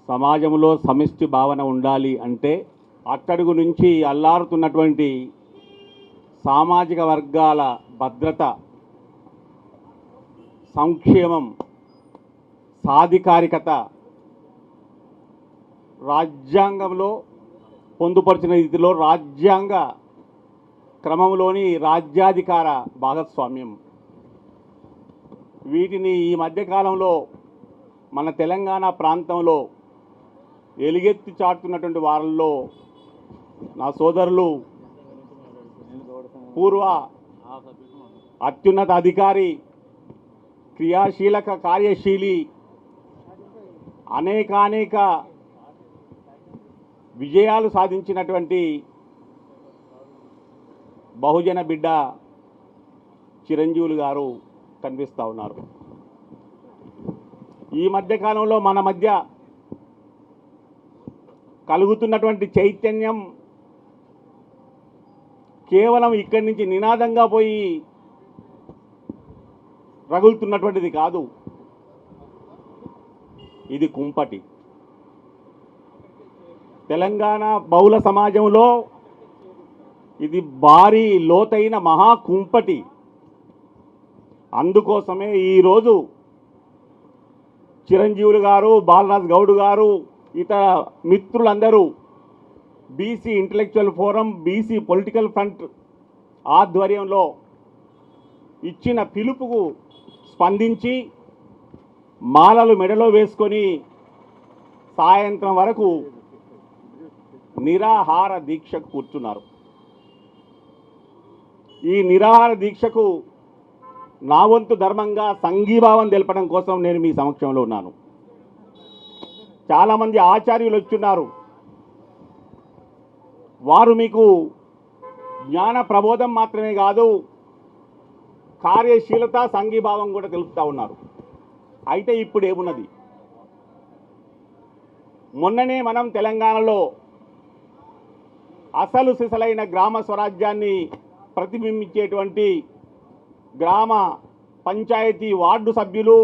సమాజంలో సమిష్టి భావన ఉండాలి అంటే అట్టడుగు నుంచి అల్లారుతున్నటువంటి సామాజిక వర్గాల భద్రత, సంక్షేమం, సాధికారికత రాజ్యాంగంలో పొందుపరిచిన రీతిలో రాజ్యాంగ క్రమంలోని రాజ్యాధికార భాగస్వామ్యం, వీటిని ఈ మధ్యకాలంలో మన తెలంగాణ ప్రాంతంలో ఎలుగెత్తి చాటుతున్నటువంటి వారిలో నా సోదరులు పూర్వ అత్యున్నత అధికారి, క్రియాశీలక కార్యశీలి, అనేక విజయాలు సాధించినటువంటి బహుజన బిడ్డ చిరంజీవులు గారు కనిపిస్తూ ఉన్నారు. ఈ మధ్యకాలంలో మన మధ్య కలుగుతున్నటువంటి చైతన్యం కేవలం ఇక్కడి నుంచి నినాదంగా పోయి రగులుతున్నటువంటిది కాదు, ఇది కుంపటి. తెలంగాణ బహుళ సమాజంలో ఇది భారీ లోతైన మహా కుంపటి. అందుకోసమే ఈరోజు చిరంజీవులు గారు, బాలరాజ్ గౌడ్ గారు, ఇతర మిత్రులందరూ BC intellectual forum, BC political front ఆధ్వర్యంలో ఇచ్చిన పిలుపుకు స్పందించి మాలలు మెడలో వేసుకొని సాయంత్రం వరకు నిరాహార దీక్షకు కూర్చున్నారు. ఈ నిరాహార దీక్షకు నా వంతు ధర్మంగా సంఘీభావం తెలపడం కోసం నేను మీ సమక్షంలో ఉన్నాను. చాలామంది ఆచార్యులు వచ్చున్నారు. వారు మీకు జ్ఞాన ప్రబోధం మాత్రమే కాదు, కార్యశీలత, సంఘీభావం కూడా తెలుపుతూ ఉన్నారు. అయితే ఇప్పుడు ఏమున్నది? మొన్ననే మనం తెలంగాణలో అసలు సిసలైన గ్రామ స్వరాజ్యాన్ని ప్రతిబింబించేటువంటి గ్రామ పంచాయతీ వార్డు సభ్యులు,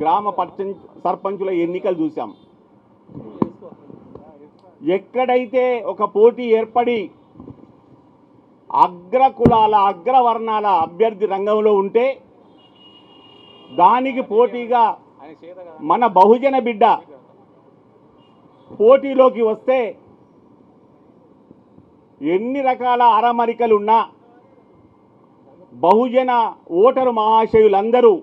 గ్రామ సర్పంచుల ఎన్నికలు చూసాం. ఎక్కడైతే ఒక పోటీ ఏర్పడి అగ్రకులాల, అగ్రవర్ణాల అభ్యర్థి రంగంలో ఉంటే దానికి పోటీగా మన బహుజన బిడ్డ పోటీలోకి వస్తే ఎన్ని రకాల అరమరికలున్నా బహుజన ఓటరు మహాశయులందరూ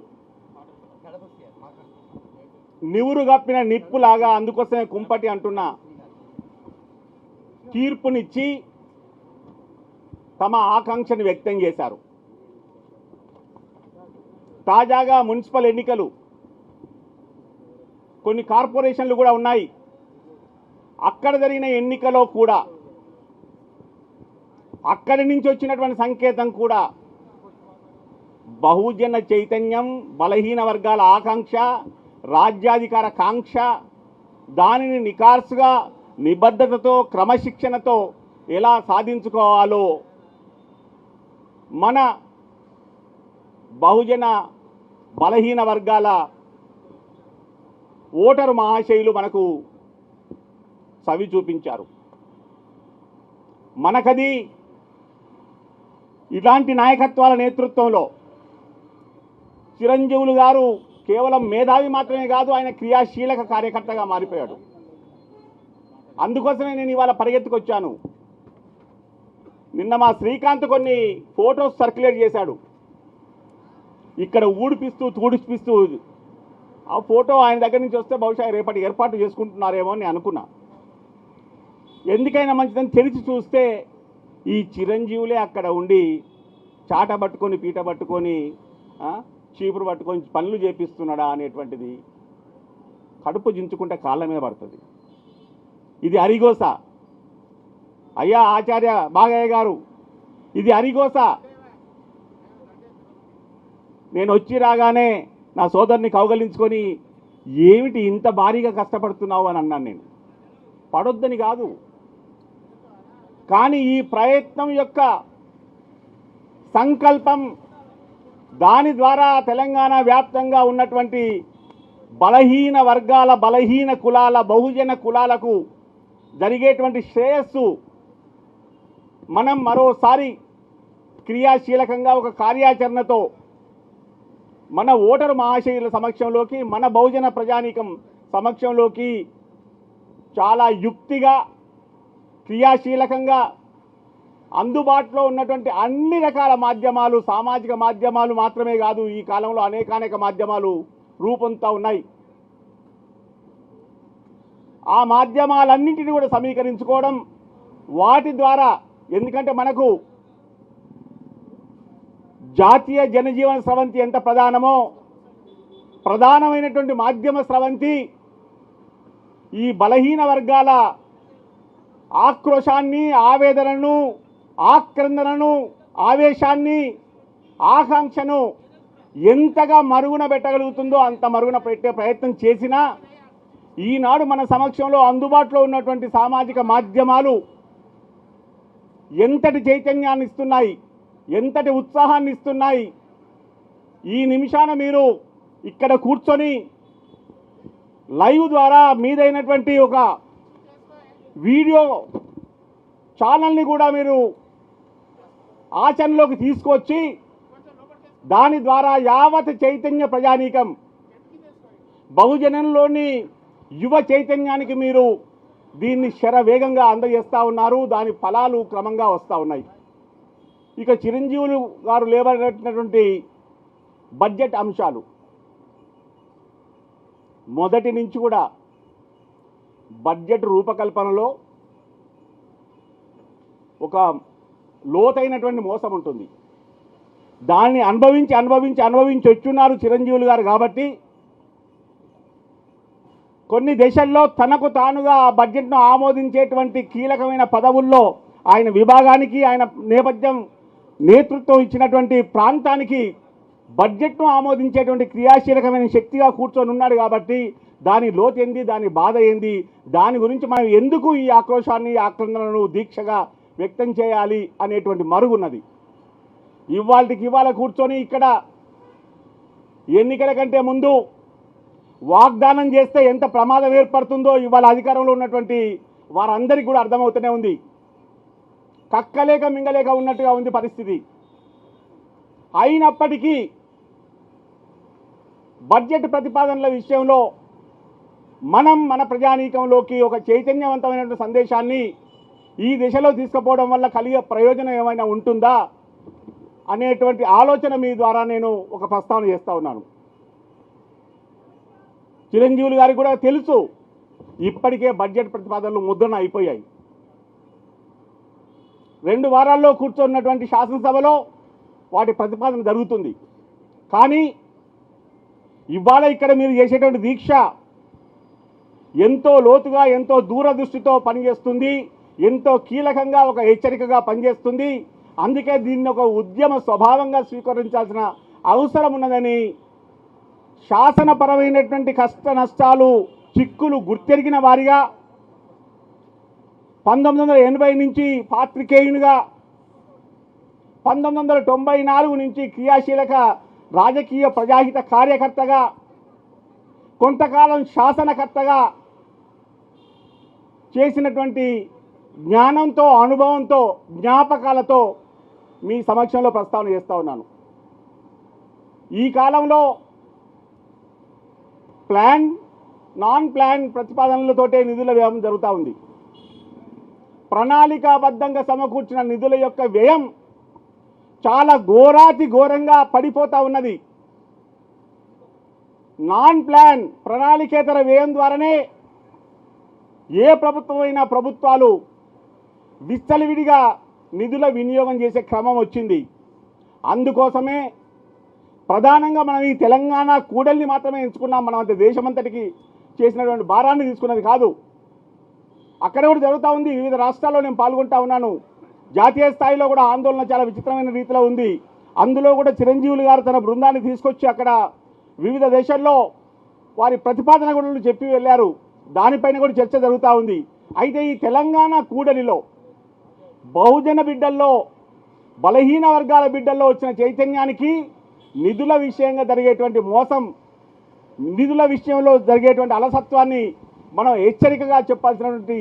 నివురు గప్పిన నిప్పులాగా, అందుకోసమే కుంపటి అంటున్నా, తీర్పునిచ్చి తమ ఆకాంక్షను వ్యక్తం చేశారు. తాజాగా మున్సిపల్ ఎన్నికలు, కొన్ని కార్పొరేషన్లు కూడా ఉన్నాయి. అక్కడ జరిగిన ఎన్నికలో కూడా అక్కడి నుంచి వచ్చినటువంటి సంకేతం కూడా బహుజన చైతన్యం, బలహీన వర్గాల ఆకాంక్ష, రాజ్యాధికార కాంక్ష, దానిని నికార్సుగా, నిబద్ధతతో, క్రమశిక్షణతో ఎలా సాధించుకోవాలో మన బహుజన బలహీన వర్గాల ఓటరు మహాశయులు మనకు చవి చూపించారు. మనకది ఇలాంటి నాయకత్వాల నేతృత్వంలో చిరంజీవులు గారు కేవలం మేధావి మాత్రమే కాదు, ఆయన క్రియాశీలక కార్యకర్తగా మారిపోయాడు. అందుకోసమే నేను ఇవాళ పరిగెత్తుకొచ్చాను. నిన్న మా శ్రీకాంత్ కొన్ని ఫోటోస్ సర్క్యులేట్ చేశాడు. ఇక్కడ ఊడిపిస్తూ తూడిపిస్తూ ఆ ఫోటో ఆయన దగ్గర నుంచి వస్తే బహుశా రేపటి ఏర్పాటు చేసుకుంటున్నారేమో అని అనుకున్నా. ఎందుకైనా మంచిదని తెరిచి చూస్తే ఈ చిరంజీవులే అక్కడ ఉండి చాట పట్టుకొని, పీట పట్టుకొని, చీపురు పట్టుకొని పనులు చేపిస్తున్నాడా అనేటువంటిది కడుపు జించుకుంటే కాళ్ళ మీద పడుతుంది. ఇది అరిగోస. అయ్యా ఆచార్య బాగయ్య గారు, ఇది అరిగోస. నేను వచ్చి రాగానే నా సోదరుని కౌగలించుకొని, ఏమిటి ఇంత భారీగా కష్టపడుతున్నావు అని అన్నాను. నేను పడొద్దని కాదు, కానీ ఈ ప్రయత్నం యొక్క సంకల్పం, దాని ద్వారా తెలంగాణ వ్యాప్తంగా ఉన్నటువంటి బలహీన వర్గాల, బలహీన కులాల, బహుజన కులాలకు జరిగేటువంటి శ్రేయస్సు మనం మరోసారి క్రియాశీలకంగా ఒక కార్యాచరణతో మన ఓటరు మహాశయుల సమక్షంలోకి, మన బహుజన ప్రజానీకం సమక్షంలోకి చాలా యుక్తిగా, క్రియాశీలకంగా అందుబాటులో ఉన్నటువంటి అన్ని రకాల మాధ్యమాలు, సామాజిక మాధ్యమాలు మాత్రమే కాదు, ఈ కాలంలో అనేకానేక మాధ్యమాలు రూపొందుతూ ఉన్నాయి. ఆ మాధ్యమాలన్నింటినీ కూడా సమీకరించుకోవడం, వాటి ద్వారా, ఎందుకంటే మనకు జాతీయ జనజీవన స్రవంతి ఎంత ప్రధానమో, ప్రధానమైనటువంటి మాధ్యమ స్రవంతి ఈ బలహీన వర్గాల ఆక్రోశాన్ని, ఆవేదనను, ఆక్రందనను, ఆవేశాన్ని, ఆకాంక్షను ఎంతగా మరుగున పెట్టగలుగుతుందో అంత మరుగున పెట్టే ప్రయత్నం చేసినా, ఈనాడు మన సమక్షంలో అందుబాటులో ఉన్నటువంటి సామాజిక మాధ్యమాలు ఎంతటి చైతన్యాన్ని ఇస్తున్నాయి, ఎంతటి ఉత్సాహాన్ని ఇస్తున్నాయి. ఈ నిమిషాన మీరు ఇక్కడ కూర్చొని లైవ్ ద్వారా మీదైనటువంటి ఒక వీడియో ఛానల్ని కూడా మీరు ఆచరణలోకి తీసుకొచ్చి దాని ద్వారా యావత్ చైతన్య ప్రజానీకం, బహుజనంలోని యువ చైతన్యానికి మీరు దీన్ని శరవేగంగా అందజేస్తూ ఉన్నారు. దాని ఫలాలు క్రమంగా వస్తూ ఉన్నాయి. ఇక చిరంజీవులు గారు లేవనెత్తినటువంటి బడ్జెట్ అంశాలు మొదటి నుంచి కూడా బడ్జెట్ రూపకల్పనలో ఒక లోతైనటువంటి మోసం ఉంటుంది. దాన్ని అనుభవించి వచ్చున్నారు చిరంజీవులు గారు. కాబట్టి కొన్ని దేశాల్లో తనకు తానుగా ఆ బడ్జెట్ను ఆమోదించేటువంటి కీలకమైన పదవుల్లో ఆయన విభాగానికి, ఆయన నేతృత్వం ఇచ్చినటువంటి ప్రాంతానికి బడ్జెట్ను ఆమోదించేటువంటి క్రియాశీలకమైన శక్తిగా కూర్చొని ఉన్నాడు. కాబట్టి దాని లోతు ఏంది, దాని బాధ ఏంది, దాని గురించి మనం ఎందుకు ఈ ఆక్రోశాన్ని, ఆక్రందనను దీక్షగా వ్యక్తం చేయాలి అనేటువంటి మరుగున్నది. ఇవాళ కూర్చొని ఇక్కడ ఎన్నికల కంటే ముందు వాగ్దానం చేస్తే ఎంత ప్రమాదం ఏర్పడుతుందో ఇవాళ అధికారంలో ఉన్నటువంటి వారందరికీ కూడా అర్థమవుతూనే ఉంది. కక్కలేక మింగలేక ఉన్నట్టుగా ఉంది పరిస్థితి. అయినప్పటికీ బడ్జెట్ ప్రతిపాదనల విషయంలో మనం మన ప్రజానీకంలోకి ఒక చైతన్యవంతమైనటువంటి సందేశాన్ని ఈ దిశలో తీసుకుపోవడం వల్ల కలిగే ప్రయోజనం ఏమైనా ఉంటుందా అనేటువంటి ఆలోచన మీ ద్వారా నేను ఒక ప్రస్తావన చేస్తూ ఉన్నాను. చిరంజీవులు గారికి కూడా తెలుసు, ఇప్పటికే బడ్జెట్ ప్రతిపాదనలు ముద్రణ అయిపోయాయి. 2 వారాల్లో కూర్చున్నటువంటి శాసనసభలో వాటి ప్రతిపాదన జరుగుతుంది. కానీ ఇవాళ ఇక్కడ మీరు చేసేటువంటి దీక్ష ఎంతో లోతుగా, ఎంతో దూరదృష్టితో పనిచేస్తుంది, ఎంతో కీలకంగా ఒక హెచ్చరికగా పనిచేస్తుంది. అందుకే దీన్ని ఒక ఉద్యమ స్వభావంగా స్వీకరించాల్సిన అవసరం ఉన్నదని, శాసనపరమైనటువంటి కష్ట నష్టాలు, చిక్కులు గుర్తెరిగిన వారిగా 1980 నుంచి పాత్రికేయునిగా, 1994 నుంచి క్రియాశీలక రాజకీయ ప్రజాహిత కార్యకర్తగా, కొంతకాలం శాసనకర్తగా చేసినటువంటి జ్ఞానంతో, అనుభవంతో, జ్ఞాపకాలతో మీ సమక్షంలో ప్రస్తావన చేస్తూ ఉన్నాను. ఈ కాలంలో ప్లాన్, నాన్ ప్లాన్ ప్రతిపాదనలతోటే నిధుల వ్యయం జరుగుతూ ఉంది. ప్రణాళికాబద్ధంగా సమకూర్చిన నిధుల యొక్క వ్యయం చాలా ఘోరాతి ఘోరంగా పడిపోతూ ఉన్నది. నాన్ ప్లాన్, ప్రణాళికేతర వ్యయం ద్వారానే ఏ ప్రభుత్వమైనా ప్రభుత్వాలు విచ్చలవిడిగా నిధుల వినియోగం చేసే క్రమం వచ్చింది. అందుకోసమే ప్రధానంగా మనం ఈ తెలంగాణ కూడలిని మాత్రమే ఎంచుకున్నాం. మనం అంత దేశమంతటికి చేసినటువంటి భారాన్ని తీసుకున్నది కాదు. అక్కడ కూడా జరుగుతూ ఉంది. వివిధ రాష్ట్రాల్లో నేను పాల్గొంటా ఉన్నాను. జాతీయ స్థాయిలో కూడా ఆందోళన చాలా విచిత్రమైన రీతిలో ఉంది. అందులో కూడా చిరంజీవులు గారు తన బృందాన్ని తీసుకొచ్చి అక్కడ వివిధ దేశాల్లో వారి ప్రతిపాదన కూడా చెప్పి వెళ్ళారు. దానిపైన కూడా చర్చ జరుగుతూ ఉంది. అయితే ఈ తెలంగాణ కూడలిలో బహుజన బిడ్డల్లో, బలహీన వర్గాల బిడ్డల్లో వచ్చిన చైతన్యానికి నిధుల విషయంగా జరిగేటువంటి మోసం నిధుల విషయంలో జరిగేటువంటి అలసత్వాన్ని మనం హెచ్చరికగా చెప్పాల్సినటువంటి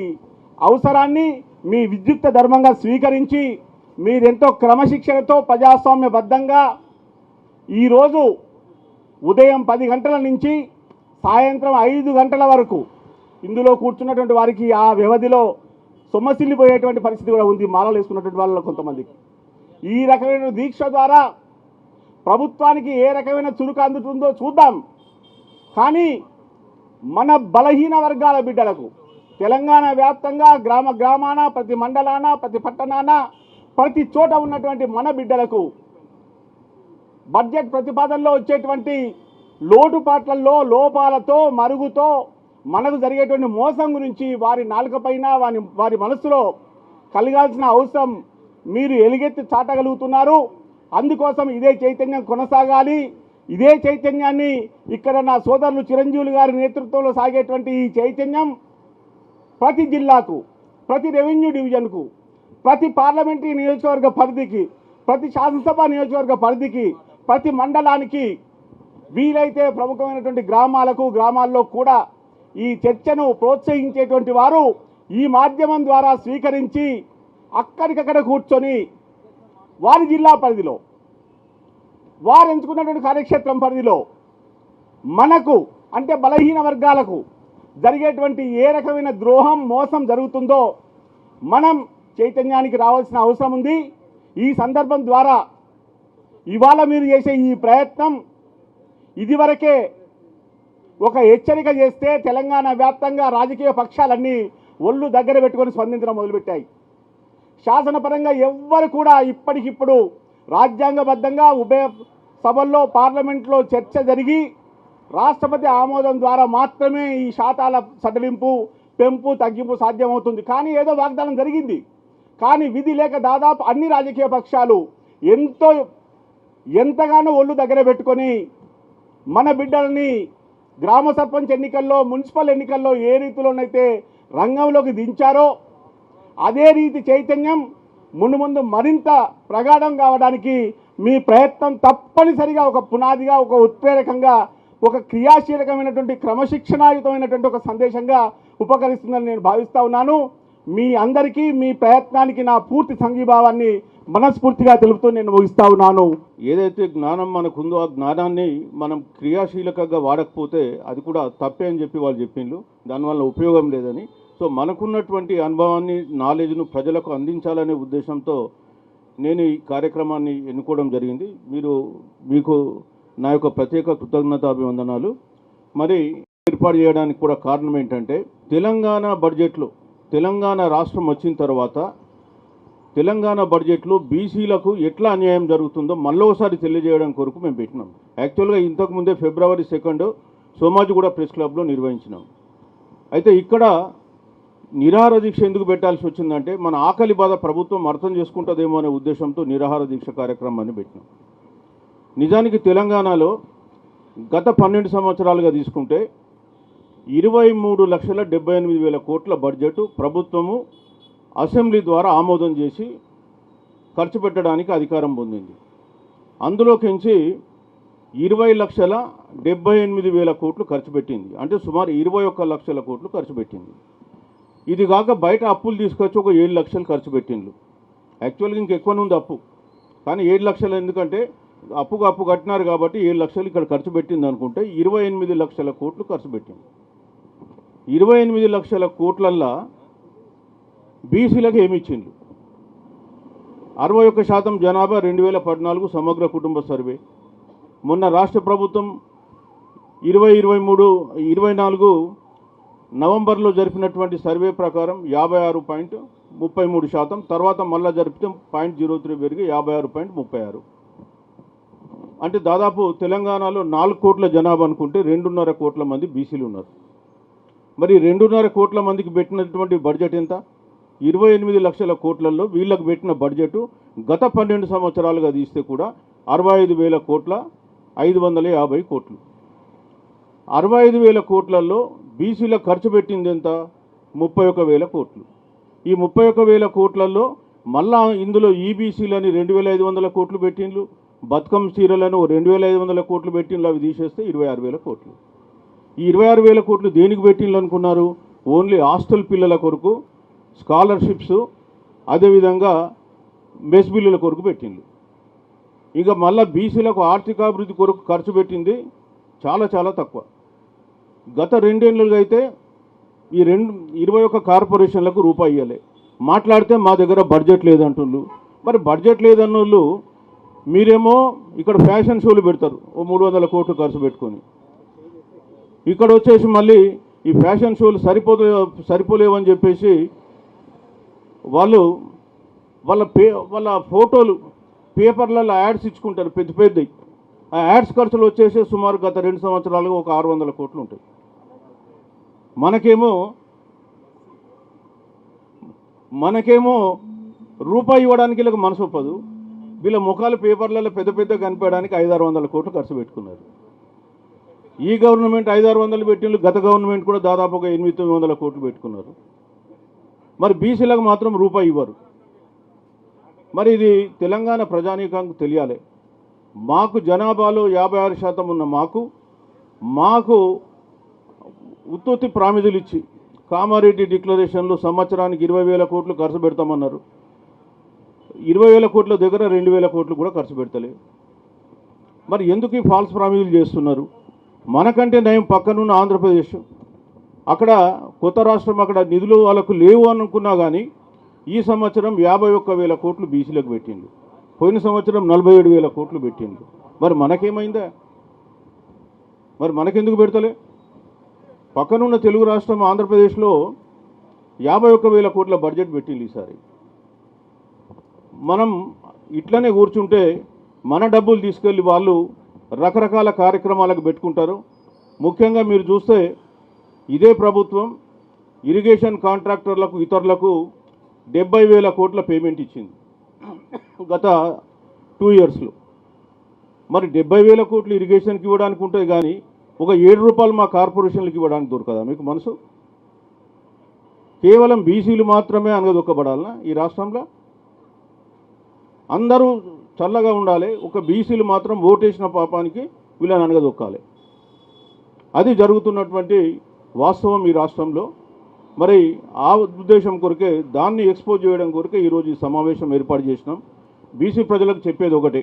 అవసరాన్ని మీ విద్యుక్త ధర్మంగా స్వీకరించి మీరెంతో క్రమశిక్షణతో ప్రజాస్వామ్యబద్ధంగా ఈరోజు ఉదయం 10 గంటల నుంచి సాయంత్రం 5 గంటల వరకు ఇందులో కూర్చున్నటువంటి వారికి ఆ వ్యవధిలో సొమ్మసిల్లిపోయేటువంటి పరిస్థితి కూడా ఉంది మాలలు వేసుకున్నటువంటి వాళ్ళలో కొంతమందికి. ఈ రకమైన దీక్ష ద్వారా ప్రభుత్వానికి ఏ రకమైన చురుకు అందుతుందో చూద్దాం. కానీ మన బలహీన వర్గాల బిడ్డలకు తెలంగాణ వ్యాప్తంగా గ్రామ గ్రామాన ప్రతి మండలాన ప్రతి పట్టణాన ప్రతి చోట ఉన్నటువంటి మన బిడ్డలకు బడ్జెట్ ప్రతిపాదనలో వచ్చేటువంటి లోటుపాట్లలో లోపాలతో మరుగుతో మనకు జరిగేటువంటి మోసం గురించి వారి నాలుకపైన వారి మనసులో కలగాల్సిన అవసరం మీరు ఎలుగెత్తి చాటగలుగుతున్నారు. అందుకోసం ఇదే చైతన్యం కొనసాగాలి. ఇదే చైతన్యాన్ని ఇక్కడ నా సోదరులు చిరంజీవులు గారి నేతృత్వంలో సాగేటువంటి ఈ చైతన్యం ప్రతి జిల్లాకు, ప్రతి రెవెన్యూ డివిజన్కు, ప్రతి పార్లమెంటరీ నియోజకవర్గ పరిధికి, ప్రతి శాసనసభ నియోజకవర్గ పరిధికి, ప్రతి మండలానికి, వీలైతే ప్రముఖమైనటువంటి గ్రామాల్లో కూడా ఈ చర్చను ప్రోత్సహించేటువంటి వారు ఈ మాధ్యమం ద్వారా స్వీకరించి అక్కడికక్కడ కూర్చొని వారి జిల్లా పరిధిలో వారు ఎంచుకున్నటువంటి కార్యక్షేత్రం పరిధిలో మనకు అంటే బలహీన వర్గాలకు జరిగేటువంటి ఏ రకమైన ద్రోహం మోసం జరుగుతుందో మనం చైతన్యానికి రావాల్సిన అవసరం ఉంది. ఈ సందర్భం ద్వారా ఇవాళ మీరు చేసే ఈ ప్రయత్నం ఇదివరకే ఒక హెచ్చరిక చేస్తే తెలంగాణ వ్యాప్తంగా రాజకీయ పక్షాలన్నీ ఒళ్ళు దగ్గర పెట్టుకొని స్పందించడం మొదలుపెట్టాయి. శాసనపరంగా ఎవ్వరు కూడా ఇప్పటికిప్పుడు రాజ్యాంగబద్ధంగా ఉభయ సభల్లో పార్లమెంట్లో చర్చ జరిగి రాష్ట్రపతి ఆమోదం ద్వారా మాత్రమే ఈ శాతాల సడలింపు పెంపు తగ్గింపు సాధ్యమవుతుంది. కానీ ఏదో వాగ్దానం జరిగింది. కానీ విధి లేక దాదాపు అన్ని రాజకీయ పక్షాలు ఎంతగానో ఒళ్ళు దగ్గర పెట్టుకొని మన బిడ్డల్ని గ్రామ సర్పంచ్ ఎన్నికల్లో మున్సిపల్ ఎన్నికల్లో ఏ రీతిలోనైతే రంగంలోకి దించారో అదే రీతి చైతన్యం ముందు మరింత ప్రగాఢం కావడానికి మీ ప్రయత్నం తప్పనిసరిగా ఒక పునాదిగా, ఒక ఉత్ప్రేరకంగా, ఒక క్రియాశీలకమైనటువంటి క్రమశిక్షణాయుతమైనటువంటి ఒక సందేశంగా ఉపకరిస్తుందని నేను భావిస్తూ ఉన్నాను. మీ అందరికీ మీ ప్రయత్నానికి నా పూర్తి సంఘీభావాన్ని మనస్ఫూర్తిగా తెలుపుతూ నేను ముగిస్తా ఉన్నాను. ఏదైతే జ్ఞానం మనకుందో ఆ జ్ఞానాన్ని మనం క్రియాశీలకంగా వాడకపోతే అది కూడా తప్పే అని చెప్పి వాళ్ళు చెప్పిండ్రు. దానివల్ల ఉపయోగం లేదని. సో మనకున్నటువంటి అనుభవాన్ని, నాలెడ్జ్ను ప్రజలకు అందించాలనే ఉద్దేశంతో నేను ఈ కార్యక్రమాన్ని ఎన్నుకోవడం జరిగింది. మీకు నా యొక్క ప్రత్యేక కృతజ్ఞతాభివందనాలు. మరి ఏర్పాటు చేయడానికి కూడా కారణం ఏంటంటే తెలంగాణ బడ్జెట్లో తెలంగాణ రాష్ట్రం వచ్చిన తర్వాత తెలంగాణ బడ్జెట్లో బీసీలకు ఎట్లా అన్యాయం జరుగుతుందో మళ్ళీ తెలియజేయడం కొరకు మేము పెట్టినాం. యాక్చువల్గా ఇంతకుముందే February 2 సోమాజిగూడ ప్రెస్ క్లబ్లో నిర్వహించినాం. అయితే ఇక్కడ నిరాహార దీక్ష ఎందుకు పెట్టాల్సి వచ్చిందంటే మన ఆకలి బాధ ప్రభుత్వం అర్థం చేసుకుంటుందేమో అనే ఉద్దేశంతో నిరాహార దీక్ష కార్యక్రమాన్ని పెట్టినాం. నిజానికి తెలంగాణలో గత 12 సంవత్సరాలుగా తీసుకుంటే 23,78,000 కోట్ల బడ్జెట్ ప్రభుత్వము అసెంబ్లీ ద్వారా ఆమోదం చేసి ఖర్చు పెట్టడానికి అధికారం పొందింది. అందులోకించి 20,78,000 కోట్లు ఖర్చు పెట్టింది. అంటే సుమారు 21 లక్షల కోట్లు ఖర్చు పెట్టింది. ఇది కాక బయట అప్పులు తీసుకొచ్చి ఒక 7 లక్షలు ఖర్చు పెట్టిండ్రు. యాక్చువల్గా ఇంకెక్కువ ఉంది అప్పు, కానీ 7 లక్షలు ఎందుకంటే అప్పు కట్టినారు కాబట్టి 7 లక్షలు ఇక్కడ ఖర్చు పెట్టింది అనుకుంటే 28 లక్షల కోట్లు ఖర్చు పెట్టింది. 28 లక్షల కోట్లల్లో బీసీలకు ఏమి ఇచ్చిండ్రు? 61% జనాభా 2014 సమగ్ర కుటుంబ సర్వే. మొన్న రాష్ట్ర ప్రభుత్వం 2024 నవంబర్లో జరిపినటువంటి సర్వే ప్రకారం 56.33%, తర్వాత మళ్ళీ జరిపితే 0.03 పెరిగి 56.36. అంటే దాదాపు తెలంగాణలో 4 కోట్ల జనాభా అనుకుంటే 2.5 కోట్ల మంది బీసీలు ఉన్నారు. మరి 2.5 కోట్ల మందికి పెట్టినటువంటి బడ్జెట్ ఎంత? 28 లక్షల కోట్లలో వీళ్ళకు పెట్టిన బడ్జెట్ గత 12 సంవత్సరాలుగా తీస్తే కూడా 65,000 కోట్ల 550 కోట్లు. 65,000 కోట్లలో బీసీలకు ఖర్చు పెట్టింది ఎంత? 31,000 కోట్లు. ఈ 31,000 కోట్లలో మళ్ళా ఇందులో ఈబీసీలని 2,500 కోట్లు పెట్టిండ్రు, బతుకమ్మ చీరలను 2,500 కోట్లు పెట్టిండ్రు, అవి తీసేస్తే 26,000 కోట్లు. ఈ 26,000 కోట్లు దేనికి పెట్టిండ్రు అనుకున్నారు? ఓన్లీ హాస్టల్ పిల్లల కొరకు, స్కాలర్షిప్స్, అదేవిధంగా మెస్ బిల్లుల కొరకు పెట్టిండ్రు. ఇక మళ్ళీ బీసీలకు ఆర్థికాభివృద్ధి కొరకు ఖర్చు పెట్టింది చాలా చాలా తక్కువ. గత 2 ఏళ్ళుగా అయితే ఈ 21 కార్పొరేషన్లకు రూపాయి ఇవ్వలే. మాట్లాడితే మా దగ్గర బడ్జెట్ లేదంటున్నారు. మరి బడ్జెట్ లేదన్నోళ్ళు మీరేమో ఇక్కడ ఫ్యాషన్ షోలు పెడతారు, ఓ 300 కోట్లు ఖర్చు పెట్టుకొని. ఇక్కడ వచ్చేసి మళ్ళీ ఈ ఫ్యాషన్ షోలు సరిపోలేవని చెప్పేసి వాళ్ళ ఫోటోలు పేపర్లలో యాడ్స్ ఇచ్చుకుంటారు పెద్ద పెద్దవి. ఆ యాడ్స్ ఖర్చులు వచ్చేసి సుమారు గత 2 సంవత్సరాలుగా ఒక 600 కోట్లు ఉంటాయి. మనకేమో రూపాయి ఇవ్వడానికి వీళ్ళకి మనసు ఒప్పదు. వీళ్ళ ముఖాలు పేపర్లలో పెద్ద పెద్ద కనిపించడానికి 500-600 కోట్లు ఖర్చు పెట్టుకున్నారు. ఈ గవర్నమెంట్ 500-600 పెట్టిండ్రు, గత గవర్నమెంట్ కూడా దాదాపుగా 800-900 కోట్లు పెట్టుకున్నారు. మరి బీసీలకు మాత్రం రూపాయి ఇవ్వరు. మరి ఇది తెలంగాణ ప్రజానీకానికి తెలియాలి. మాకు జనాభాలో 56% ఉన్న మాకు ఉత్పత్తి ప్రామిదులు ఇచ్చి కామారెడ్డి డిక్లరేషన్లో సంవత్సరానికి 20,000 కోట్లు ఖర్చు పెడతామన్నారు. 20,000 కోట్ల దగ్గర 2,000 కోట్లు కూడా ఖర్చు పెడతలేదు. మరి ఎందుకు ఈ ఫాల్స్ ప్రామిదులు చేస్తున్నారు? మనకంటే నయం పక్కనున్న ఆంధ్రప్రదేశ్, అక్కడ కొత్త రాష్ట్రం, అక్కడ నిధులు వాళ్ళకు లేవు అనుకున్నా కానీ ఈ సంవత్సరం 51,000 కోట్లు బీసీలకు పెట్టిండు. పోయిన సంవత్సరం 47,000 కోట్లు పెట్టిండు. మరి మనకేమైందా? మరి మనకెందుకు పెడతలే? పక్కనున్న తెలుగు రాష్ట్రం ఆంధ్రప్రదేశ్లో 51,000 కోట్ల బడ్జెట్ పెట్టింది ఈసారి. మనం ఇట్లనే కూర్చుంటే మన డబ్బులు తీసుకెళ్ళి వాళ్ళు రకరకాల కార్యక్రమాలకు పెట్టుకుంటారు. ముఖ్యంగా మీరు చూస్తే ఇదే ప్రభుత్వం ఇరిగేషన్ కాంట్రాక్టర్లకు ఇతరులకు 70,000 కోట్ల పేమెంట్ ఇచ్చింది గత 2 ఇయర్స్లో. మరి 70,000 కోట్లు ఇరిగేషన్కి ఇవ్వడానికి ఉంటుంది కానీ ఒక 7 రూపాయలు మా కార్పొరేషన్లకు ఇవ్వడానికి దొరకదా మీకు మనసు? కేవలం బీసీలు మాత్రమే అనగదొక్కబడాలనా ఈ రాష్ట్రంలో? అందరూ చల్లగా ఉండాలి, ఒక బీసీలు మాత్రం ఓటేసిన పాపానికి వీళ్ళని అనగదొక్కాలి. అది జరుగుతున్నటువంటి వాస్తవం ఈ రాష్ట్రంలో. మరి ఆ ఉద్దేశం కొరకే, దాన్ని ఎక్స్పోజ్ చేయడం కొరకే ఈరోజు ఈ సమావేశం ఏర్పాటు చేసినాం. బీసీ ప్రజలకు చెప్పేది ఒకటే,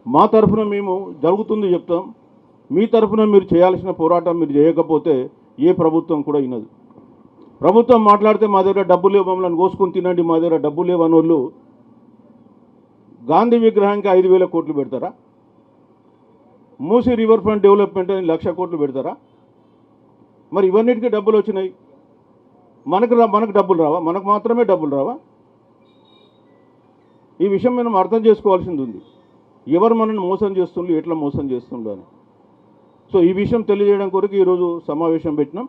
మా తరఫున మేము జరుగుతుంది చెప్తాం, మీ తరఫున మీరు చేయాల్సిన పోరాటం మీరు చేయకపోతే ఏ ప్రభుత్వం కూడా వినదు. ప్రభుత్వం మాట్లాడితే మా దగ్గర డబ్బులు లేవు, మమ్మల్ని కోసుకొని తినండి, మా దగ్గర డబ్బులు లేవు అన్నోళ్ళు గాంధీ విగ్రహానికి 5,000 కోట్లు పెడతారా? మూసీ రివర్ ఫ్రంట్ డెవలప్మెంట్ అని 1,00,000 కోట్లు పెడతారా? మరి ఇవన్నిటికీ డబ్బులు వచ్చినాయి, మనకు డబ్బులు రావా? మనకు మాత్రమే డబ్బులు రావా? ఈ విషయం మనం అర్థం చేసుకోవాల్సింది ఉంది. ఎవరు మనల్ని మోసం చేస్తుండ్రు, ఎట్లా మోసం చేస్తుండ్రు అని. సో ఈ విషయం తెలియజేయడం కొరకు ఈరోజు సమావేశం పెట్టినాం.